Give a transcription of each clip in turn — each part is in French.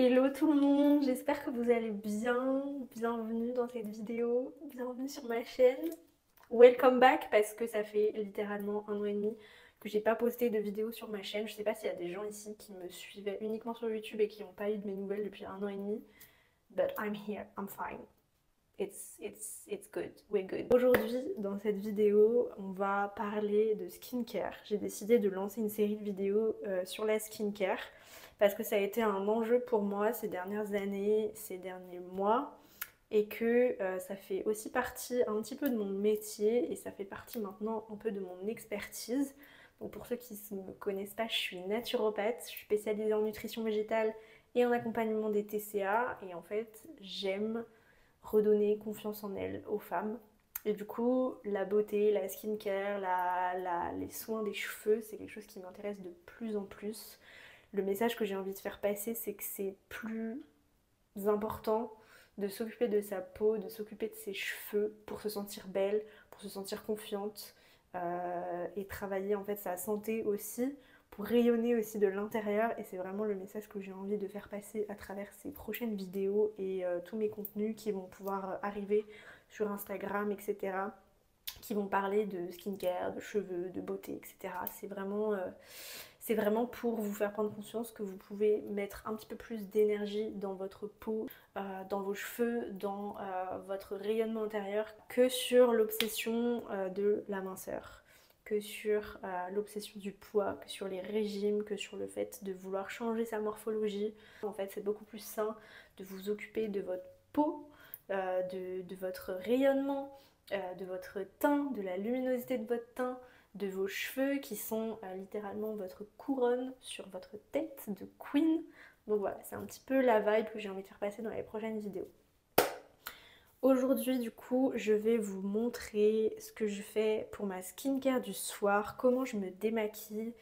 Hello tout le monde, j'espère que vous allez bien. Bienvenue dans cette vidéo, bienvenue sur ma chaîne. Welcome back parce que ça fait littéralement 1 an et demi que j'ai pas posté de vidéo sur ma chaîne. Je sais pas s'il y a des gens ici qui me suivaient uniquement sur YouTube et qui n'ont pas eu de mes nouvelles depuis 1 an et demi. But I'm here, I'm fine. It's good, we're good. Aujourd'hui, dans cette vidéo, on va parler de skincare. J'ai décidé de lancer une série de vidéos sur la skincare parce que ça a été un enjeu pour moi ces dernières années, ces derniers mois, et que ça fait aussi partie un petit peu de mon métier et ça fait partie maintenant un peu de mon expertise. Donc pour ceux qui ne me connaissent pas, je suis naturopathe, je suis spécialisée en nutrition végétale et en accompagnement des TCA, et en fait j'aime redonner confiance en elles aux femmes. Et du coup, la beauté, la skincare, les soins des cheveux, c'est quelque chose qui m'intéresse de plus en plus. Le message que j'ai envie de faire passer, c'est que c'est plus important de s'occuper de sa peau, de s'occuper de ses cheveux pour se sentir belle, pour se sentir confiante, et travailler en fait sa santé aussi pour rayonner aussi de l'intérieur. Et c'est vraiment le message que j'ai envie de faire passer à travers ces prochaines vidéos et tous mes contenus qui vont pouvoir arriver sur Instagram, etc., qui vont parler de skincare, de cheveux, de beauté, etc. C'est vraiment pour vous faire prendre conscience que vous pouvez mettre un petit peu plus d'énergie dans votre peau, dans vos cheveux, dans votre rayonnement intérieur, que sur l'obsession de la minceur, que sur l'obsession du poids, que sur les régimes, que sur le fait de vouloir changer sa morphologie. En fait, c'est beaucoup plus sain de vous occuper de votre peau, de votre rayonnement, de votre teint, de la luminosité de votre teint, de vos cheveux qui sont littéralement votre couronne sur votre tête de queen. Donc voilà, c'est un petit peu la vibe que j'ai envie de faire passer dans les prochaines vidéos. Aujourd'hui du coup, je vais vous montrer ce que je fais pour ma skincare du soir, comment je me démaquille,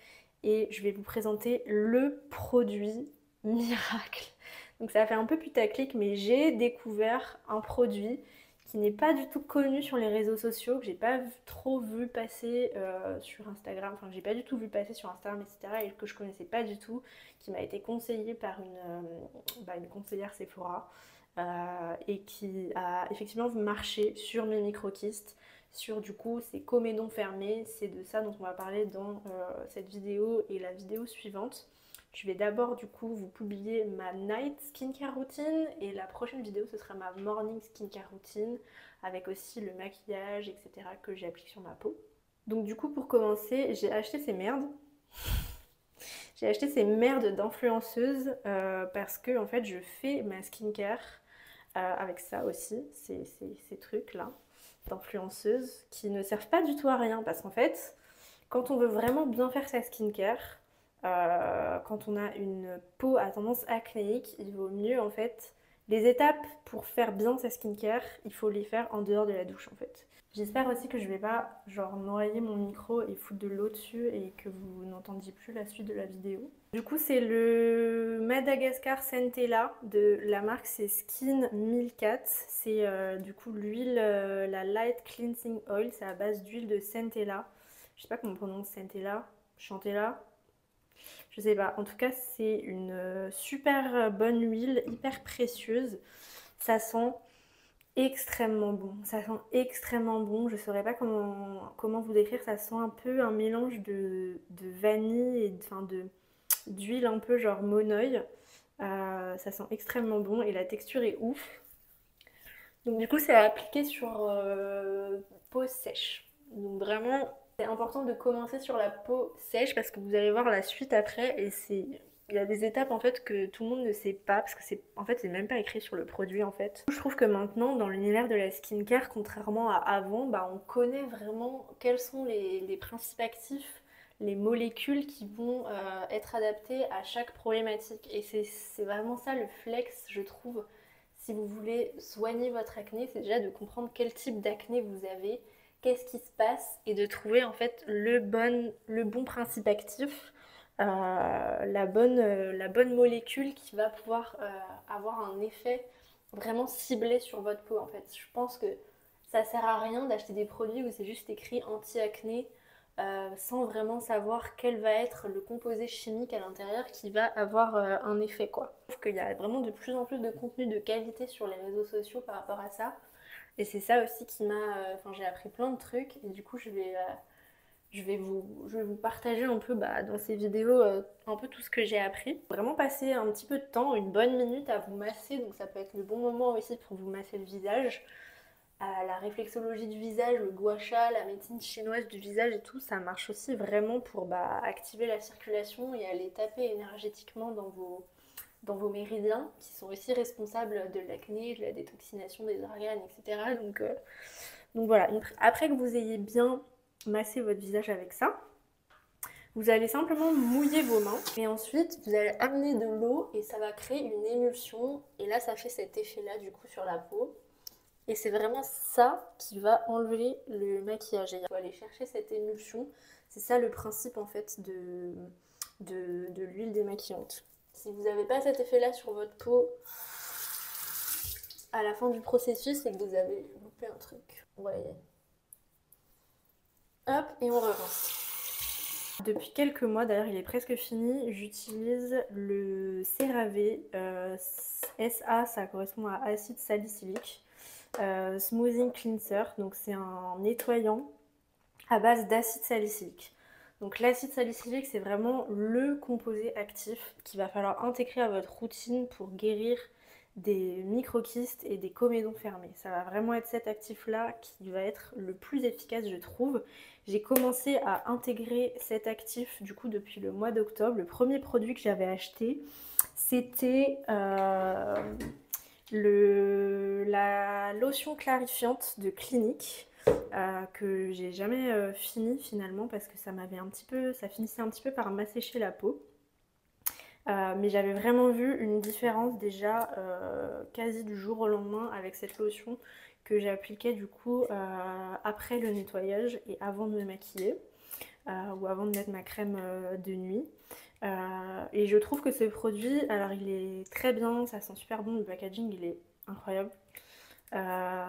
et je vais vous présenter le produit miracle. Donc ça fait un peu putaclic, mais j'ai découvert un produit qui n'est pas du tout connu sur les réseaux sociaux, que j'ai pas trop vu passer sur Instagram, enfin j'ai pas du tout vu passer sur Instagram, etc., et que je connaissais pas du tout, qui m'a été conseillé par une conseillère Sephora, et qui a effectivement marché sur mes microkystes, sur du coup ces comédons fermés. C'est de ça dont on va parler dans cette vidéo et la vidéo suivante. Je vais d'abord du coup vous publier ma night skincare routine, et la prochaine vidéo ce sera ma morning skincare routine avec aussi le maquillage, etc., que j'applique sur ma peau. Donc du coup pour commencer, j'ai acheté ces merdes. J'ai acheté ces merdes d'influenceuses parce que en fait je fais ma skincare avec ça aussi, ces trucs-là d'influenceuses qui ne servent pas du tout à rien. Parce qu'en fait, quand on veut vraiment bien faire sa skincare, quand on a une peau à tendance acnéique, il vaut mieux en fait, les étapes pour faire bien sa skincare, il faut les faire en dehors de la douche en fait. J'espère aussi que je vais pas genre noyer mon micro et foutre de l'eau dessus et que vous n'entendiez plus la suite de la vidéo. Du coup c'est le Madagascar Centella de la marque, c'est Skin 1004. C'est du coup l'huile, la Light Cleansing Oil, c'est à base d'huile de Centella. Je sais pas comment on prononce Centella, Chantella, je sais pas. En tout cas c'est une super bonne huile, hyper précieuse. Ça sent extrêmement bon, ça sent extrêmement bon. Je saurais pas comment vous décrire. Ça sent un peu un mélange de vanille et d'huile un peu genre monoeil. Ça sent extrêmement bon et la texture est ouf. Donc du coup c'est à appliquer sur peau sèche. Donc vraiment c'est important de commencer sur la peau sèche parce que vous allez voir la suite après, et il y a des étapes en fait que tout le monde ne sait pas parce que c'est même pas écrit sur le produit en fait. Je trouve que maintenant dans l'univers de la skincare, contrairement à avant, bah, on connaît vraiment quels sont les principes actifs, les molécules qui vont être adaptées à chaque problématique. Et c'est vraiment ça le flex, je trouve, si vous voulez soigner votre acné, c'est déjà de comprendre quel type d'acné vous avez, qu'est-ce qui se passe, et de trouver en fait le bon principe actif, la bonne molécule qui va pouvoir avoir un effet vraiment ciblé sur votre peau. En fait, je pense que ça sert à rien d'acheter des produits où c'est juste écrit anti-acné sans vraiment savoir quel va être le composé chimique à l'intérieur qui va avoir un effet quoi. Je trouve qu'il y a vraiment de plus en plus de contenu de qualité sur les réseaux sociaux par rapport à ça. Et c'est ça aussi qui m'a... Enfin j'ai appris plein de trucs et du coup je vais vous partager un peu dans ces vidéos un peu tout ce que j'ai appris. Vraiment passer un petit peu de temps, une bonne minute à vous masser, donc ça peut être le bon moment aussi pour vous masser le visage. La réflexologie du visage, le gua sha, la médecine chinoise du visage et tout, ça marche aussi vraiment pour activer la circulation et aller taper énergétiquement dans vos méridiens qui sont aussi responsables de l'acné, de la détoxination des organes, etc. Donc voilà, après que vous ayez bien massé votre visage avec ça, vous allez simplement mouiller vos mains et ensuite vous allez amener de l'eau et ça va créer une émulsion et là ça fait cet effet là du coup sur la peau. Et c'est vraiment ça qui va enlever le maquillage. Il faut aller chercher cette émulsion. C'est ça le principe en fait de l'huile démaquillante. Si vous n'avez pas cet effet-là sur votre peau, à la fin du processus, c'est que vous avez loupé un truc. Vous voyez. Hop, et on revince. Depuis quelques mois, d'ailleurs il est presque fini, j'utilise le CeraVe. SA, ça correspond à acide salicylique. Smoothing Cleanser, donc c'est un nettoyant à base d'acide salicylique. Donc l'acide salicylique c'est vraiment le composé actif qu'il va falloir intégrer à votre routine pour guérir des microkystes et des comédons fermés. Ça va vraiment être cet actif là qui va être le plus efficace je trouve. J'ai commencé à intégrer cet actif du coup depuis le mois d'octobre. Le premier produit que j'avais acheté c'était la lotion clarifiante de Clinique que j'ai jamais fini finalement parce que ça finissait un petit peu par m'assécher la peau. Mais j'avais vraiment vu une différence déjà quasi du jour au lendemain avec cette lotion que j'ai appliquée du coup après le nettoyage et avant de me maquiller ou avant de mettre ma crème de nuit. Et je trouve que ce produit, alors il est très bien, ça sent super bon, le packaging il est incroyable.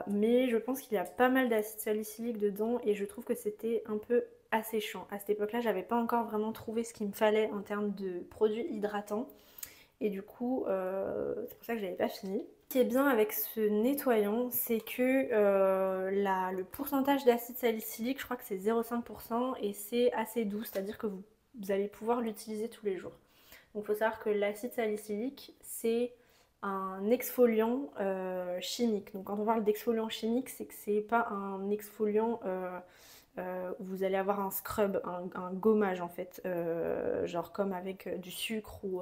Mais je pense qu'il y a pas mal d'acide salicylique dedans et je trouve que c'était un peu asséchant. À cette époque-là, j'avais pas encore vraiment trouvé ce qu'il me fallait en termes de produits hydratants. Et du coup, c'est pour ça que j'avais pas fini. Ce qui est bien avec ce nettoyant, c'est que le pourcentage d'acide salicylique, je crois que c'est 0,5% et c'est assez doux, c'est-à-dire que vous allez pouvoir l'utiliser tous les jours. Donc il faut savoir que l'acide salicylique, c'est un exfoliant chimique. Donc quand on parle d'exfoliant chimique, c'est que c'est pas un exfoliant où vous allez avoir un scrub, un gommage en fait, genre comme avec du sucre ou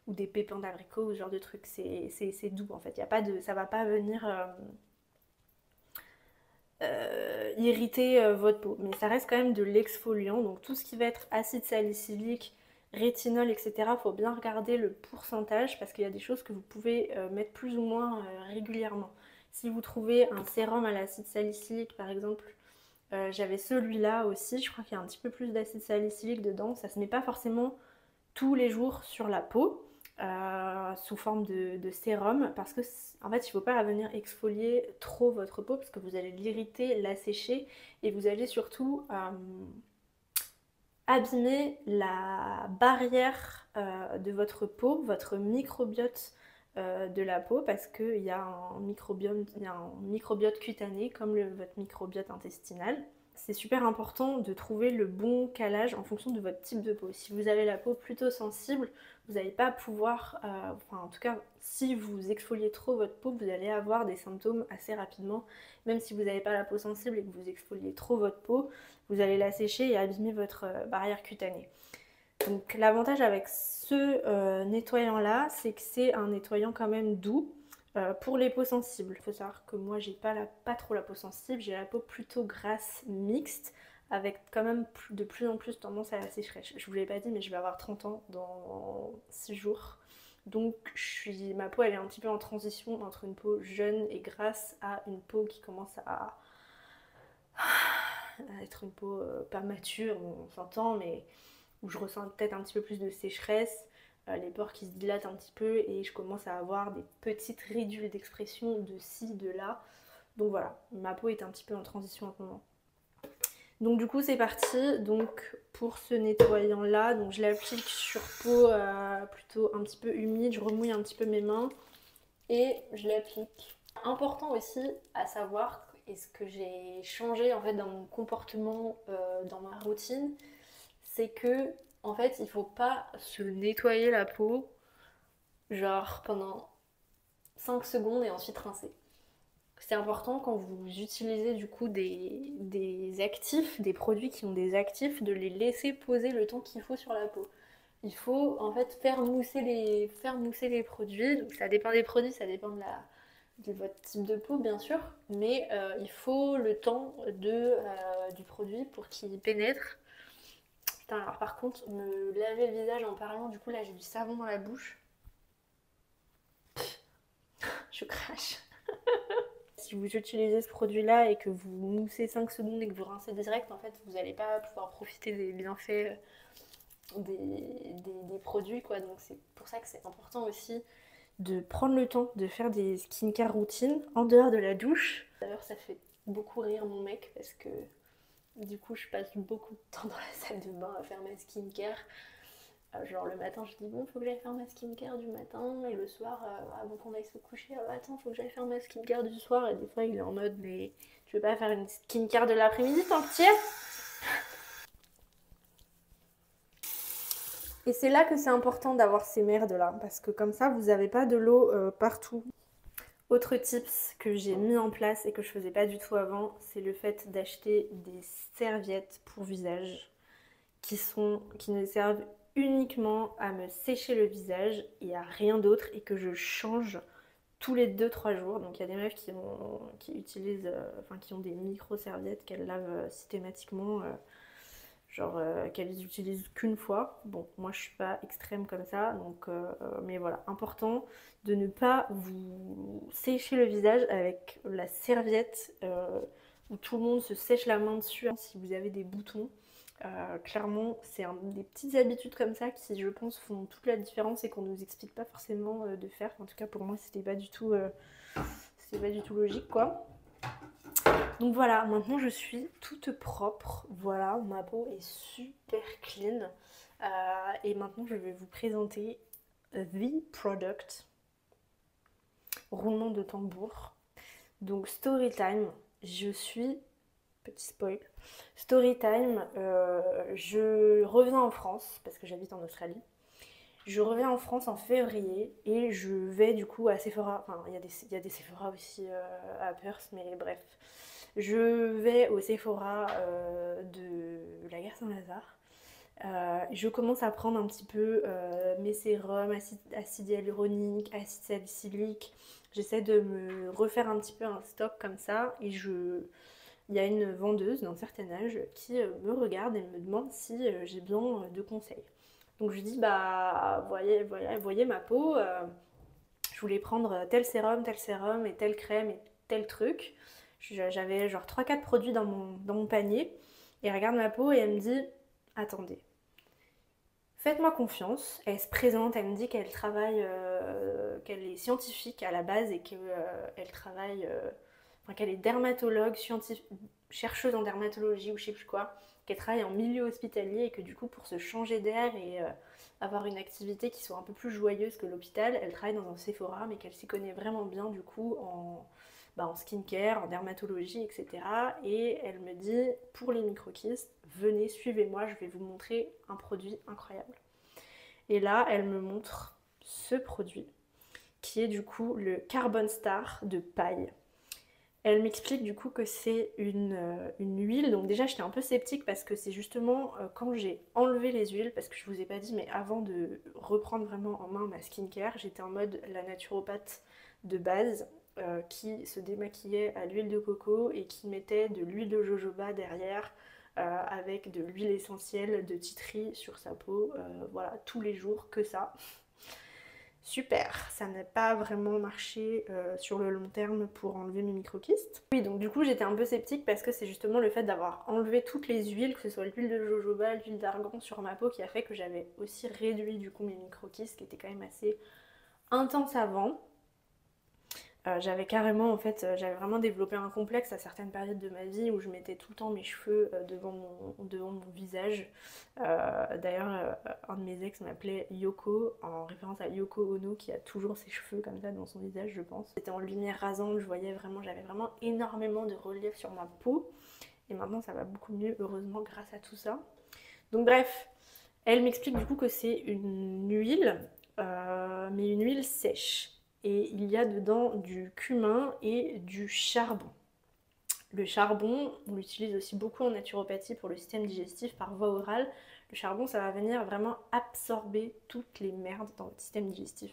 des pépins d'abricot ou ce genre de truc. C'est doux en fait. Y a pas de, ça va pas venir irriter votre peau. Mais ça reste quand même de l'exfoliant. Donc tout ce qui va être acide salicylique, rétinol, etc. Faut bien regarder le pourcentage parce qu'il y a des choses que vous pouvez mettre plus ou moins régulièrement. Si vous trouvez un sérum à l'acide salicylique par exemple, j'avais celui-là aussi, je crois qu'il y a un petit peu plus d'acide salicylique dedans. Ça se met pas forcément tous les jours sur la peau sous forme de sérum parce que en fait il ne faut pas venir exfolier trop votre peau parce que vous allez l'irriter, l'assécher et vous allez surtout abîmer la barrière de votre peau, votre microbiote de la peau parce qu'il y a un microbiote cutané comme votre microbiote intestinal. C'est super important de trouver le bon calage en fonction de votre type de peau. Si vous avez la peau plutôt sensible, vous n'allez pas pouvoir, enfin en tout cas si vous exfoliez trop votre peau, vous allez avoir des symptômes assez rapidement. Même si vous n'avez pas la peau sensible et que vous exfoliez trop votre peau, vous allez la sécher et abîmer votre barrière cutanée. Donc l'avantage avec ce nettoyant là, c'est que c'est un nettoyant quand même doux pour les peaux sensibles. Il faut savoir que moi j'ai pas trop la peau sensible, j'ai la peau plutôt grasse mixte avec quand même de plus en plus tendance à la sécheresse. Je vous l'ai pas dit mais je vais avoir 30 ans dans 6 jours. Donc ma peau elle est un petit peu en transition entre une peau jeune et grasse à une peau qui commence à être une peau pas mature, on s'entend, mais où je ressens peut-être un petit peu plus de sécheresse, les pores qui se dilatent un petit peu et je commence à avoir des petites ridules d'expression de ci, de là. Donc voilà, ma peau est un petit peu en transition en ce moment. Donc du coup c'est parti, donc pour ce nettoyant là, donc je l'applique sur peau plutôt un petit peu humide, je remouille un petit peu mes mains et je l'applique. Important aussi à savoir, et ce que j'ai changé en fait dans mon comportement, dans ma routine, c'est que en fait il faut pas se nettoyer la peau genre pendant 5 secondes et ensuite rincer. C'est important quand vous utilisez du coup des actifs, des produits qui ont des actifs, de les laisser poser le temps qu'il faut sur la peau. Il faut en fait faire mousser les produits. Donc ça dépend des produits, ça dépend de votre type de peau bien sûr, mais il faut le temps du produit pour qu'il pénètre. Putain, alors par contre, me laver le visage en parlant, du coup là j'ai du savon dans la bouche. Je crache. Si vous utilisez ce produit-là et que vous moussez 5 secondes et que vous rincez direct, en fait, vous n'allez pas pouvoir profiter des bienfaits des produits, quoi. Donc c'est pour ça que c'est important aussi de prendre le temps de faire des skincare routines en dehors de la douche. D'ailleurs, ça fait beaucoup rire mon mec parce que du coup, je passe beaucoup de temps dans la salle de bain à faire ma skincare. Genre le matin, je dis bon, faut que j'aille faire ma skincare du matin, et le soir, avant qu'on aille se coucher, attends, faut que j'aille faire ma skincare du soir, et des fois il est en mode mais tu veux pas faire une skincare de l'après-midi tant que t'y es? Et c'est là que c'est important d'avoir ces merdes là, parce que comme ça vous avez pas de l'eau partout. Autre tips que j'ai mis en place et que je faisais pas du tout avant, c'est le fait d'acheter des serviettes pour visage qui ne servent uniquement à me sécher le visage et à rien d'autre, et que je change tous les 2-3 jours. Donc il y a des meufs qui utilisent, qui ont des micro-serviettes qu'elles lavent systématiquement, qu'elles utilisent qu'une fois. Bon, moi je suis pas extrême comme ça, donc mais voilà, important de ne pas vous sécher le visage avec la serviette où tout le monde se sèche la main dessus si vous avez des boutons. Clairement, c'est des petites habitudes comme ça qui, je pense, font toute la différence et qu'on nous explique pas forcément de faire. En tout cas, pour moi, c'était pas du tout logique, quoi. Donc voilà, maintenant je suis toute propre. Voilà, ma peau est super clean. Et maintenant, je vais vous présenter The Product. Roulement de tambour. Donc, story time. Je suis petit spoil. Story time, je reviens en France parce que j'habite en Australie. Je reviens en France en février et je vais du coup à Sephora. Enfin, il y a des Sephora aussi à Perth, mais bref. Je vais au Sephora de la gare Saint-Lazare. Je commence à prendre un petit peu mes sérums, acide hyaluronique, acide salicylique. J'essaie de me refaire un petit peu un stock comme ça, et il y a une vendeuse d'un certain âge qui me regarde et me demande si j'ai besoin de conseils. Donc je lui dis bah voyez ma peau, je voulais prendre tel sérum et telle crème et tel truc. J'avais genre 3-4 produits dans mon panier, et elle regarde ma peau et elle me dit attendez, faites-moi confiance. Elle se présente, elle me dit qu'elle travaille, qu'elle est scientifique à la base et qu'elle travaille, qu'elle est dermatologue, chercheuse en dermatologie ou je sais plus quoi, qu'elle travaille en milieu hospitalier et que du coup pour se changer d'air et avoir une activité qui soit un peu plus joyeuse que l'hôpital, elle travaille dans un Sephora, mais qu'elle s'y connaît vraiment bien du coup en skincare, en dermatologie, etc. Et elle me dit, pour les micro-kystes, venez, suivez-moi, je vais vous montrer un produit incroyable. Et là, elle me montre ce produit, qui est du coup le Carbon Star de paille. Elle m'explique du coup que c'est une huile. Donc déjà, j'étais un peu sceptique parce que c'est justement quand j'ai enlevé les huiles, parce que je vous ai pas dit, mais avant de reprendre vraiment en main ma skincare, j'étais en mode la naturopathe de base, qui se démaquillait à l'huile de coco et qui mettait de l'huile de jojoba derrière, avec de l'huile essentielle de tea tree sur sa peau, voilà, tous les jours, que ça. Super, ça n'a pas vraiment marché sur le long terme pour enlever mes micro-kystes. Oui, donc du coup j'étais un peu sceptique parce que c'est justement le fait d'avoir enlevé toutes les huiles, que ce soit l'huile de jojoba, l'huile d'argan sur ma peau, qui a fait que j'avais aussi réduit du coup mes micro-kystes qui étaient quand même assez intenses avant. J'avais carrément, en fait, j'avais vraiment développé un complexe à certaines périodes de ma vie où je mettais tout le temps mes cheveux devant mon visage. D'ailleurs, un de mes ex m'appelait Yoko, en référence à Yoko Ono, qui a toujours ses cheveux comme ça dans son visage, je pense. C'était en lumière rasante, je voyais vraiment, j'avais vraiment énormément de relief sur ma peau. Et maintenant, ça va beaucoup mieux, heureusement, grâce à tout ça. Donc bref, elle m'explique du coup que c'est une huile, mais une huile sèche. Et il y a dedans du cumin et du charbon. Le charbon, on l'utilise aussi beaucoup en naturopathie pour le système digestif par voie orale. Le charbon, ça va venir vraiment absorber toutes les merdes dans votre système digestif.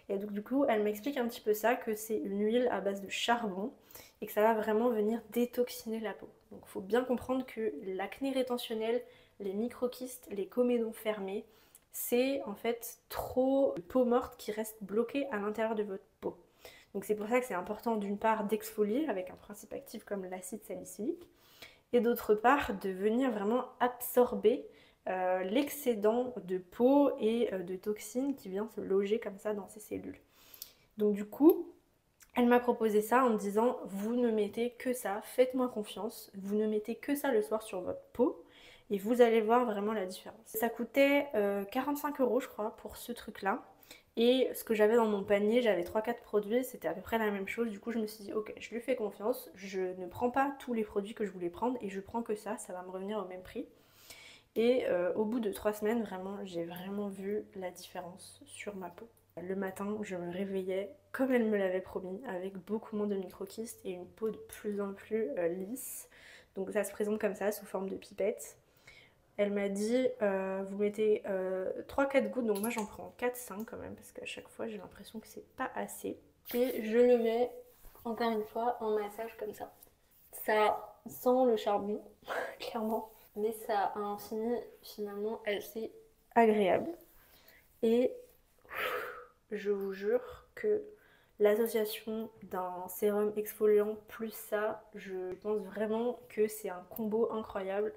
Et donc du coup, elle m'explique un petit peu ça, que c'est une huile à base de charbon et que ça va vraiment venir détoxiner la peau. Donc il faut bien comprendre que l'acné rétentionnel, les microkystes, les comédons fermés, c'est en fait trop de peau morte qui reste bloquée à l'intérieur de votre peau. Donc c'est pour ça que c'est important d'une part d'exfolier avec un principe actif comme l'acide salicylique et d'autre part de venir vraiment absorber l'excédent de peau et de toxines qui vient se loger comme ça dans ces cellules. Donc du coup, elle m'a proposé ça en me disant vous ne mettez que ça, faites-moi confiance, vous ne mettez que ça le soir sur votre peau et vous allez voir vraiment la différence. Ça coûtait 45 € je crois pour ce truc là. Et ce que j'avais dans mon panier, j'avais 3-4 produits, c'était à peu près la même chose. Du coup, je me suis dit, ok, je lui fais confiance, je ne prends pas tous les produits que je voulais prendre et je prends que ça va me revenir au même prix. Et au bout de 3 semaines, vraiment, j'ai vraiment vu la différence sur ma peau. Le matin, je me réveillais comme elle me l'avait promis, avec beaucoup moins de microkystes et une peau de plus en plus lisse. Donc ça se présente comme ça, sous forme de pipette. Elle m'a dit, vous mettez 3-4 gouttes, donc moi j'en prends 4-5 quand même, parce qu'à chaque fois j'ai l'impression que c'est pas assez. Et je le mets, encore une fois, en massage comme ça. Ça sent le charbon, clairement, mais ça a un fini finalement assez agréable. Et je vous jure que l'association d'un sérum exfoliant plus ça, je pense vraiment que c'est un combo incroyable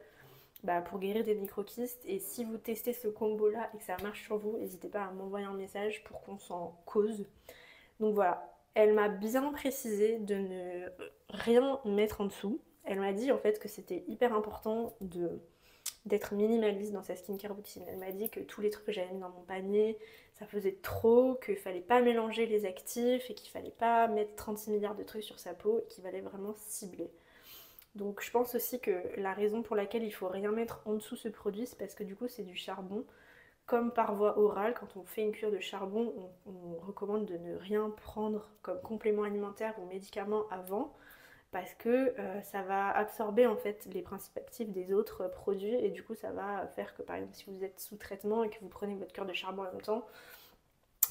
pour guérir des microkystes. Et si vous testez ce combo là et que ça marche sur vous, n'hésitez pas à m'envoyer un message pour qu'on s'en cause. Donc voilà, elle m'a bien précisé de ne rien mettre en dessous. Elle m'a dit en fait que c'était hyper important d'être minimaliste dans sa skincare routine. Elle m'a dit que tous les trucs que j'avais mis dans mon panier, ça faisait trop, qu'il fallait pas mélanger les actifs et qu'il fallait pas mettre 36 milliards de trucs sur sa peau et qu'il fallait vraiment cibler. Donc je pense aussi que la raison pour laquelle il faut rien mettre en dessous ce produit, c'est parce que du coup c'est du charbon. Comme par voie orale, quand on fait une cure de charbon, on recommande de ne rien prendre comme complément alimentaire ou médicament avant, parce que ça va absorber en fait les principes actifs des autres produits et du coup ça va faire que par exemple si vous êtes sous traitement et que vous prenez votre cure de charbon en même temps,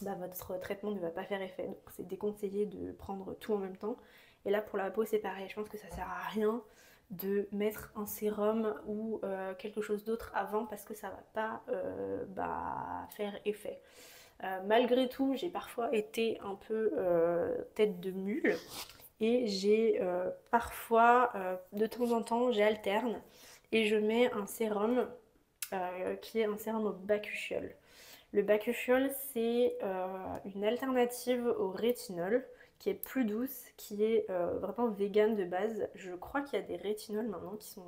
votre traitement ne va pas faire effet. Donc c'est déconseillé de prendre tout en même temps. Et là pour la peau c'est pareil, je pense que ça sert à rien de mettre un sérum ou quelque chose d'autre avant parce que ça va pas faire effet. Malgré tout, j'ai parfois été un peu tête de mule et j'ai parfois, de temps en temps, j'alterne et je mets un sérum qui est un sérum au bakuchiol. Le bakuchiol, c'est une alternative au rétinol qui est plus douce, qui est vraiment vegan de base. Je crois qu'il y a des rétinols maintenant qui sont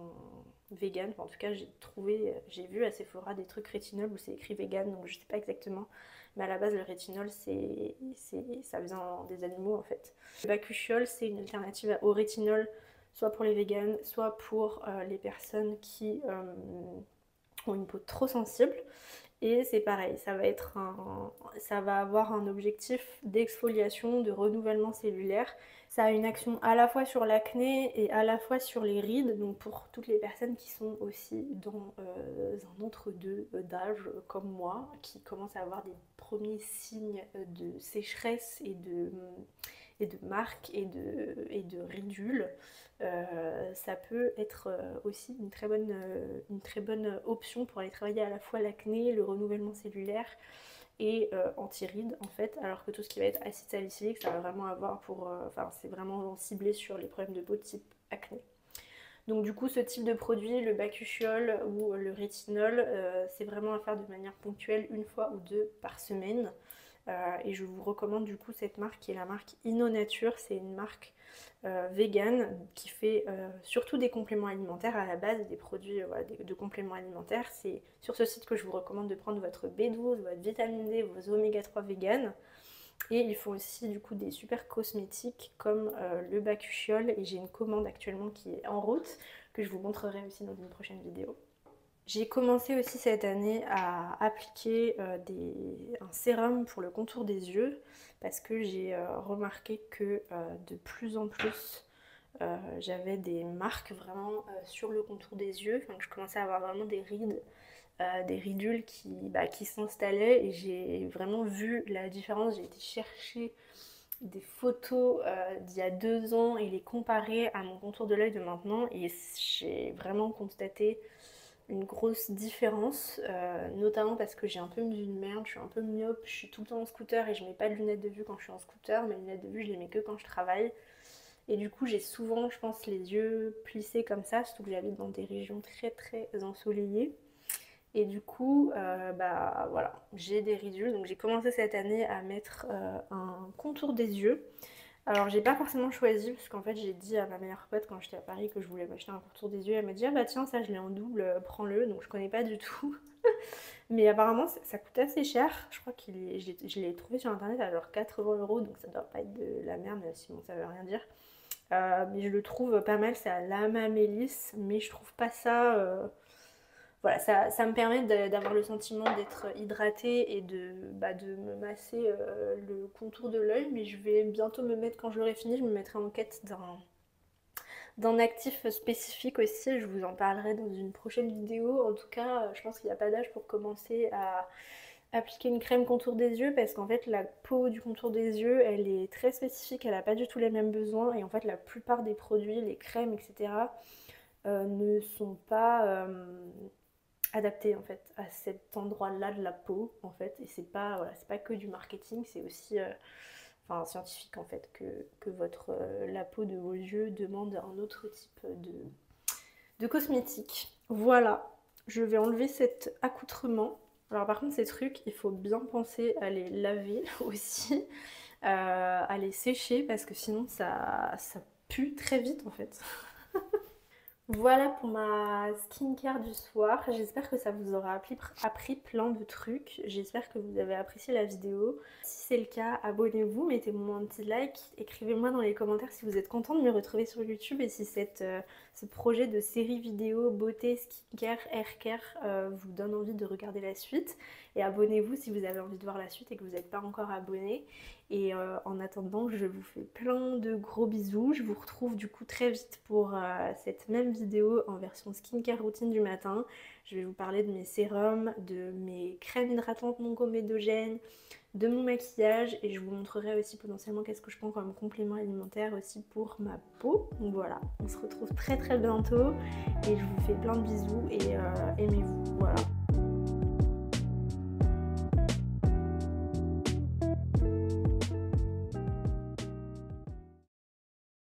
vegan. Enfin, en tout cas, j'ai vu à Sephora des trucs rétinol où c'est écrit vegan, donc je sais pas exactement. Mais à la base, le rétinol, ça vient des animaux en fait. Le bakuchiol, c'est une alternative au rétinol, soit pour les végans, soit pour les personnes qui ont une peau trop sensible. Et c'est pareil, ça va avoir un objectif d'exfoliation, de renouvellement cellulaire. Ça a une action à la fois sur l'acné et à la fois sur les rides, donc pour toutes les personnes qui sont aussi dans un entre-deux d'âge comme moi, qui commencent à avoir des premiers signes de sécheresse et de marques et de ridules. Ça peut être aussi une très bonne option pour aller travailler à la fois l'acné, le renouvellement cellulaire et anti-rides en fait, alors que tout ce qui va être acide salicylique, ça va vraiment avoir c'est vraiment ciblé sur les problèmes de peau de type acné. Donc du coup ce type de produit, le bakuchiol ou le rétinol, c'est vraiment à faire de manière ponctuelle, une fois ou deux par semaine. Et je vous recommande du coup cette marque qui est la marque InnoNature. C'est une marque vegan qui fait surtout des compléments alimentaires à la base, des produits voilà, de compléments alimentaires. C'est sur ce site que je vous recommande de prendre votre B12, votre vitamine D, vos oméga 3 vegan. Et ils font aussi du coup des super cosmétiques comme le bakuchiol, et j'ai une commande actuellement qui est en route que je vous montrerai aussi dans une prochaine vidéo. J'ai commencé aussi cette année à appliquer un sérum pour le contour des yeux parce que j'ai remarqué que de plus en plus j'avais des marques vraiment sur le contour des yeux, enfin, que je commençais à avoir vraiment des rides, des ridules qui s'installaient, et j'ai vraiment vu la différence. J'ai été chercher des photos d'il y a 2 ans et les comparer à mon contour de l'œil de maintenant, et j'ai vraiment constaté une grosse différence, notamment parce que j'ai un peu une merde, je suis un peu myope, je suis tout le temps en scooter et je mets pas de lunettes de vue quand je suis en scooter, mes lunettes de vue je les mets que quand je travaille. Et du coup j'ai souvent, je pense, les yeux plissés comme ça, surtout que j'habite dans des régions très très ensoleillées. Et du coup, bah voilà, j'ai des ridules. Donc j'ai commencé cette année à mettre un contour des yeux. Alors j'ai pas forcément choisi parce qu'en fait j'ai dit à ma meilleure pote quand j'étais à Paris que je voulais m'acheter un contour des yeux. Elle m'a dit ah bah tiens ça je l'ai en double, prends-le. Donc je connais pas du tout. Mais apparemment ça coûte assez cher. Je crois je l'ai trouvé sur internet à genre 80 €, donc ça doit pas être de la merde, même si bon ça veut rien dire. Mais je le trouve pas mal, c'est à Lama Mélis, mais je trouve pas ça... Voilà, ça me permet d'avoir le sentiment d'être hydratée et de me masser le contour de l'œil, mais je vais bientôt me mettre, quand je l'aurai fini, je me mettrai en quête d'un actif spécifique aussi. Je vous en parlerai dans une prochaine vidéo. En tout cas, je pense qu'il n'y a pas d'âge pour commencer à appliquer une crème contour des yeux, parce qu'en fait la peau du contour des yeux elle est très spécifique, elle n'a pas du tout les mêmes besoins, et en fait la plupart des produits, les crèmes, etc. ne sont pas adapté en fait à cet endroit-là de la peau en fait, et c'est pas voilà, c'est pas que du marketing, c'est aussi enfin scientifique en fait que votre la peau de vos yeux demande un autre type de cosmétique. Voilà, je vais enlever cet accoutrement. Alors par contre ces trucs, il faut bien penser à les laver aussi, à les sécher parce que sinon ça pue très vite en fait. Voilà pour ma skincare du soir. J'espère que ça vous aura appris plein de trucs. J'espère que vous avez apprécié la vidéo. Si c'est le cas, abonnez-vous, mettez-moi un petit like, écrivez-moi dans les commentaires si vous êtes content de me retrouver sur YouTube et si ce projet de série vidéo beauté, skincare, haircare vous donne envie de regarder la suite. Et abonnez-vous si vous avez envie de voir la suite et que vous n'êtes pas encore abonné. Et en attendant, je vous fais plein de gros bisous. Je vous retrouve du coup très vite pour cette même vidéo en version skincare routine du matin. Je vais vous parler de mes sérums, de mes crèmes hydratantes non comédogènes, de mon maquillage, et je vous montrerai aussi potentiellement qu'est-ce que je prends comme complément alimentaire aussi pour ma peau. Donc voilà, on se retrouve très très bientôt et je vous fais plein de bisous et aimez-vous.